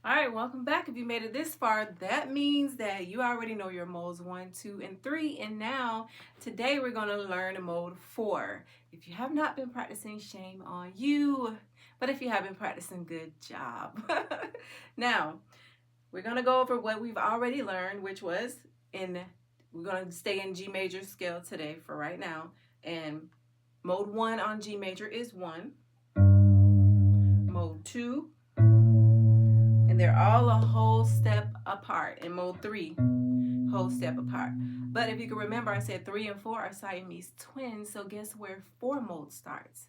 All right, welcome back. If you made it this far, that means that you already know your modes 1, 2, and 3. And now, today we're going to learn mode 4. If you have not been practicing, shame on you. But if you have been practicing, good job. Now, we're going to go over what we've already learned, which was we're going to stay in G major scale today for right now. And mode 1 on G major is 1. Mode 2, and they're all a whole step apart. In mode 3, whole step apart. But if you can remember, I said 3 and 4 are Siamese twins. So guess where 4 mode starts?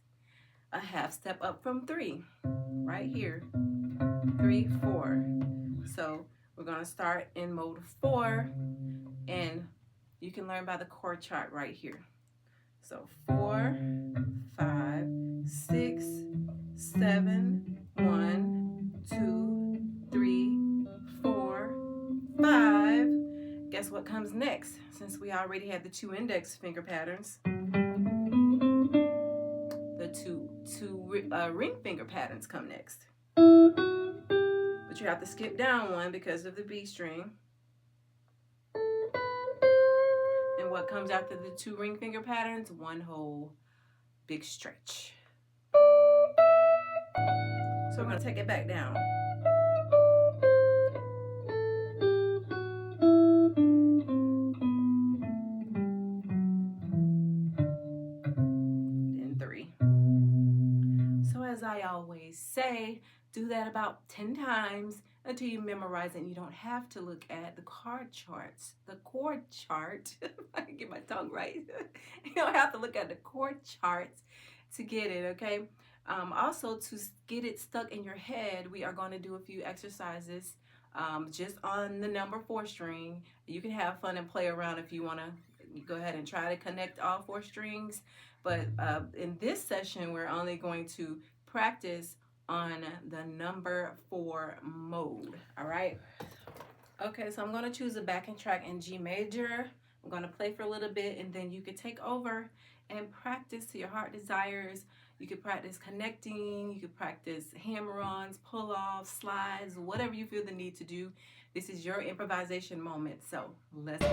A half step up from 3, right here. 3, 4. So we're going to start in mode 4, and you can learn by the chord chart right here. So 4, 5, 6, 7, 1, 2, 3, 4, 5. Guess what comes next? Since we already had the 2 index finger patterns, the two ring finger patterns come next. But you have to skip down 1 because of the B string. And what comes after the 2 ring finger patterns? 1 whole big stretch. So we're going to take it back down. Then 3. So as I always say, do that about 10 times until you memorize it and you don't have to look at the chord charts. The chord chart, I can get my tongue right. You don't have to look at the chord charts to get it, okay? Also, to get it stuck in your head, we are going to do a few exercises just on the number 4 string. You can have fun and play around if you want to go ahead and try to connect all 4 strings. But in this session, we're only going to practice on the number 4 mode. All right. Okay, so I'm going to choose a backing track in G major. I'm going to play for a little bit, and then you can take over and practice to your heart desires. You could practice connecting, you could practice hammer-ons, pull-offs, slides, whatever you feel the need to do. This is your improvisation moment, so let's go.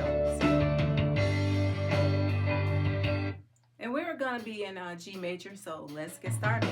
And we're going to be in G major, so let's get started.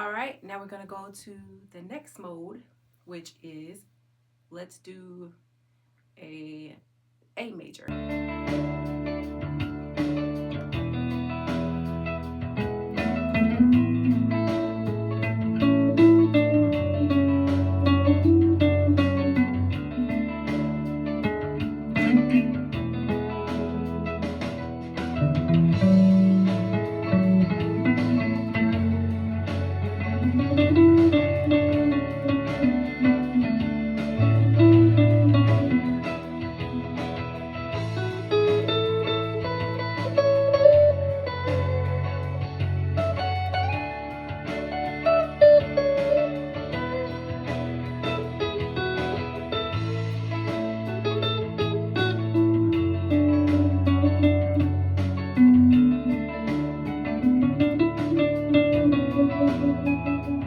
All right, now we're gonna go to the next mode, which is, let's do a A major.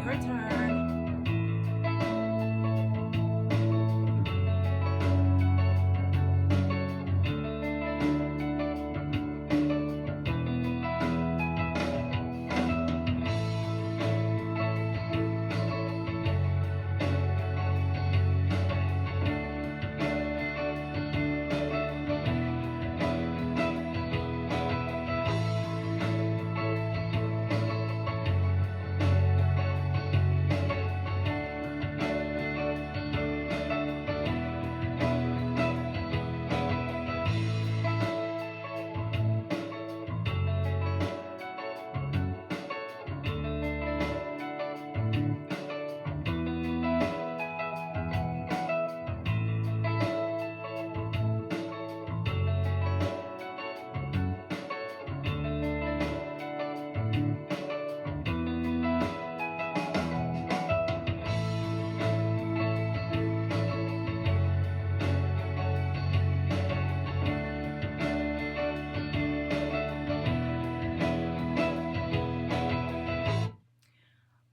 Your turn.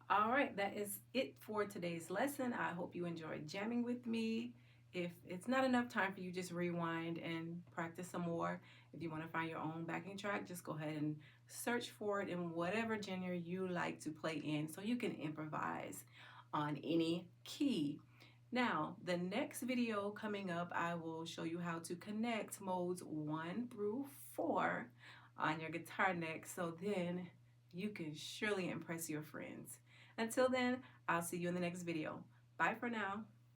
All right, that is it for today's lesson. I hope you enjoyed jamming with me. If it's not enough time for you, just rewind and practice some more. If you want to find your own backing track, just go ahead and search for it in whatever genre you like to play in so you can improvise on any key. Now, the next video coming up, I will show you how to connect modes 1 through 4 on your guitar neck, so then you can surely impress your friends. Until then, I'll see you in the next video. Bye for now.